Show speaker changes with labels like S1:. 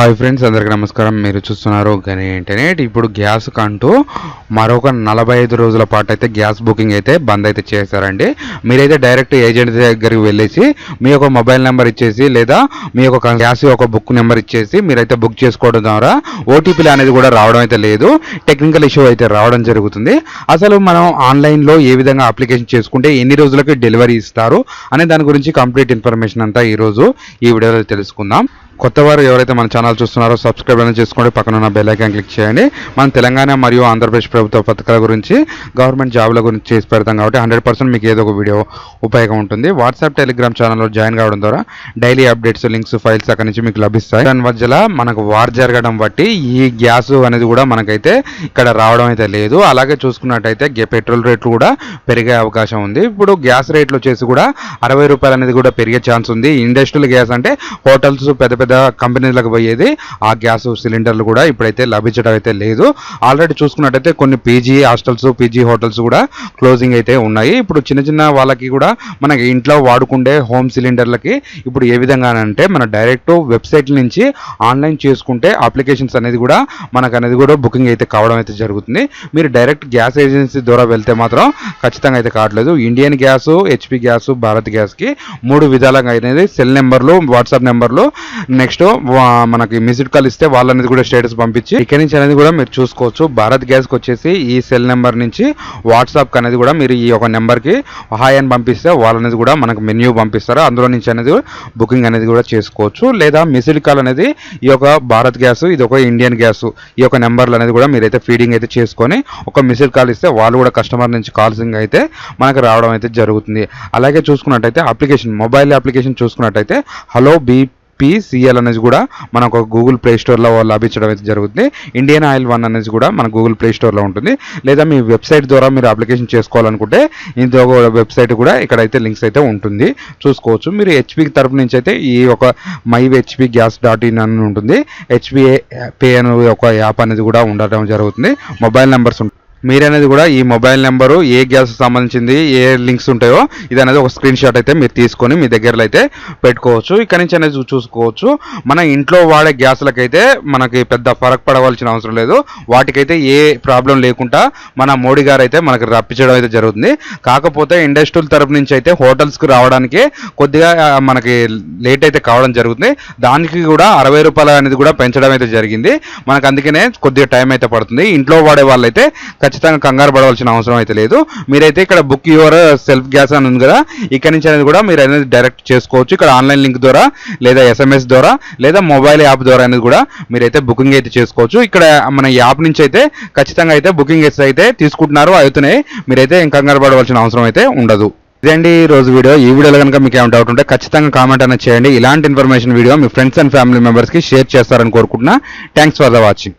S1: Hi friends, అందరికీ నమస్కారం. మీరు చూస్తున్నారు గని ఇంటర్నెట్. ఇప్పుడు గ్యాస్ కంటూ మరొక 45 రోజుల పాటు అయితే గ్యాస్ బుకింగ్ అయితే బంద్ అయితే చేశారండి. మీరైతే డైరెక్ట్ ఏజెంట్ దగ్గరికి వెళ్ళేసి మీ యొక్క మొబైల్ నెంబర్ ఇచ్చేసి లేదా మీ యొక్క గ్యాస్ యొక్క బుక్ నెంబర్ ఇచ్చేసి మీరైతే బుక్ చేసుకోవడం ద్వారా ఓటీపీలు అనేది కూడా రావడం అయితే లేదు. టెక్నికల్ ఇష్యూ అయితే రావడం జరుగుతుంది. అసలు మనం ఆన్లైన్లో ఏ విధంగా అప్లికేషన్ చేసుకుంటే ఎన్ని రోజులకి డెలివరీ ఇస్తారు అనే దాని గురించి కంప్లీట్ ఇన్ఫర్మేషన్ అంతా ఈరోజు ఈ వీడియోలో తెలుసుకుందాం. కొత్త వారు ఎవరైతే మన ఛానల్ చూస్తున్నారో సబ్స్క్రైబ్ అనేది చేసుకోండి, పక్కన ఉన్న బెల్ ఐకాన్ క్లిక్ చేయండి. మన తెలంగాణ మరియు ఆంధ్రప్రదేశ్ ప్రభుత్వ పథకాల గురించి, గవర్నమెంట్ జాబ్ల గురించి చేసి పెడతాం కాబట్టి 100% మీకు ఏదో ఒక వీడియో ఉపయోగం ఉంటుంది. వాట్సాప్, టెలిగ్రామ్ ఛానల్లో జాయిన్ కావడం ద్వారా డైలీ అప్డేట్స్, లింక్స్, ఫైల్స్ అక్కడి నుంచి మీకు లభిస్తాయి. దాని మధ్యలో మనకు వార్ జరగడం బట్టి ఈ గ్యాస్ అనేది కూడా మనకైతే ఇక్కడ రావడం అయితే లేదు. అలాగే చూసుకున్నట్టయితే పెట్రోల్ రేట్లు కూడా పెరిగే అవకాశం ఉంది. ఇప్పుడు గ్యాస్ రేట్లు వచ్చేసి కూడా 60 రూపాయలు అనేది కూడా పెరిగే ఛాన్స్ ఉంది. ఇండస్ట్రియల్ గ్యాస్ అంటే హోటల్స్, పెద్ద కంపెనీలకు పోయేది ఆ గ్యాస్ సిలిండర్లు కూడా ఇప్పుడైతే లభించడం అయితే లేదు. ఆల్రెడీ చూసుకున్నట్టయితే కొన్ని పీజీ హాస్టల్స్, పీజీ హోటల్స్ కూడా క్లోజింగ్ అయితే ఉన్నాయి. ఇప్పుడు చిన్న చిన్న వాళ్ళకి కూడా మనకి ఇంట్లో వాడుకుండే హోమ్ సిలిండర్లకి ఇప్పుడు ఏ విధంగా అంటే మన డైరెక్ట్ వెబ్సైట్ నుంచి ఆన్లైన్ చేసుకుంటే అప్లికేషన్స్ అనేది కూడా మనకు అనేది కూడా బుకింగ్ అయితే కావడం అయితే జరుగుతుంది. మీరు డైరెక్ట్ గ్యాస్ ఏజెన్సీ ద్వారా వెళ్తే మాత్రం ఖచ్చితంగా అయితే కావట్లేదు. Indian gas, HP gas, Bharat గ్యాస్కి 3 విధాలుగా అనేది సెల్ నెంబర్లు, వాట్సాప్ నెంబర్లు, నెక్స్ట్ మనకి మిస్డ్ కాల్ ఇస్తే వాళ్ళ అనేది కూడా స్టేటస్ పంపించి ఇక్కడి నుంచి అనేది కూడా మీరు చూసుకోవచ్చు. భారత్ గ్యాస్కి వచ్చేసి ఈ సెల్ నెంబర్ నుంచి వాట్సాప్ అనేది కూడా మీరు ఈ ఒక నెంబర్కి హాయ్ అని పంపిస్తే వాళ్ళ అనేది కూడా మనకు మెన్యూ పంపిస్తారు. అందులో నుంచి అనేది బుకింగ్ అనేది కూడా చేసుకోవచ్చు. లేదా మిస్డ్ కాల్ అనేది ఈ యొక్క భారత్ గ్యాస్, ఇది ఒక ఇండియన్ గ్యాస్, ఈ యొక్క నెంబర్లు అనేది కూడా మీరైతే ఫీడింగ్ అయితే చేసుకొని ఒక మిస్డ్ కాల్ ఇస్తే వాళ్ళు కూడా కస్టమర్ నుంచి కాల్సింగ్ అయితే మనకు రావడం అయితే జరుగుతుంది. అలాగే చూసుకున్నట్టయితే అప్లికేషన్, మొబైల్ అప్లికేషన్ చూసుకున్నట్టయితే హలో BPCL అనేది కూడా మనకు గూగుల్ ప్లే స్టోర్లో లభించడం అయితే జరుగుతుంది. ఇండియన్ ఆయిల్ 1 అనేది కూడా మన గూగుల్ ప్లే స్టోర్లో ఉంటుంది. లేదా మీ వెబ్సైట్ ద్వారా మీరు అప్లికేషన్ చేసుకోవాలనుకుంటే ఇందులో వెబ్సైట్ కూడా ఇక్కడైతే లింక్స్ అయితే ఉంటుంది, చూసుకోవచ్చు. మీరు హెచ్పి తరపు నుంచి అయితే ఈ ఒక myhpgas.in అని ఉంటుంది. హెచ్పి పే అనే ఒక యాప్ అనేది కూడా ఉండటం జరుగుతుంది. మొబైల్ నెంబర్స్ ఉంటాయి. మీరు అనేది కూడా ఈ మొబైల్ నెంబరు ఏ గ్యాస్ సంబంధించింది, ఏ లింక్స్ ఉంటాయో ఇది అనేది ఒక స్క్రీన్ షాట్ అయితే మీరు తీసుకొని మీ దగ్గరలో అయితే పెట్టుకోవచ్చు. ఇక్కడ నుంచి అనేది చూసుకోవచ్చు. మన ఇంట్లో వాడే గ్యాస్లకైతే మనకి పెద్ద ఫరక్ పడవలసిన అవసరం లేదు. వాటికైతే ఏ ప్రాబ్లం లేకుండా మన మోడీ గారు అయితే మనకి రప్పించడం అయితే జరుగుతుంది. కాకపోతే ఇండస్ట్రియల్ తరపు నుంచి అయితే హోటల్స్కి రావడానికి కొద్దిగా మనకి లేట్ అయితే కావడం జరుగుతుంది. దానికి కూడా 60 రూపాయలు అనేది కూడా పెంచడం అయితే జరిగింది. మనకు అందుకనే కొద్దిగా టైం అయితే పడుతుంది. ఇంట్లో వాడే వాళ్ళైతే ఖచ్చితంగా కంగారు పడవలసిన అవసరం అయితే లేదు. మీరైతే ఇక్కడ బుక్ యువర్ సెల్ఫ్ గ్యాస్ అని ఉంది కదా, ఇక్కడ నుంచి అనేది కూడా మీరు అనేది డైరెక్ట్ చేసుకోవచ్చు. ఇక్కడ ఆన్లైన్ లింక్ ద్వారా లేదా SMS ద్వారా లేదా మొబైల్ యాప్ ద్వారా అనేది కూడా మీరైతే బుకింగ్ అయితే చేసుకోవచ్చు. ఇక్కడ మన యాప్ నుంచి అయితే ఖచ్చితంగా అయితే బుకింగ్ అయితే తీసుకుంటున్నారు, అవుతున్నాయి. మీరైతే కంగారు పడవలసిన అవసరం అయితే ఉండదు. ఇదండి ఈ రోజు వీడియో. ఈ వీడియోలో కనుక మీకు ఏమైనా డౌట్ ఉంటే ఖచ్చితంగా కామెంట్ అనేది చేయండి. ఇలాంటి information video me friends and family మెంబర్స్కి షేర్ చేస్తారని కోరుకుంటున్నా. Thanks for the watching.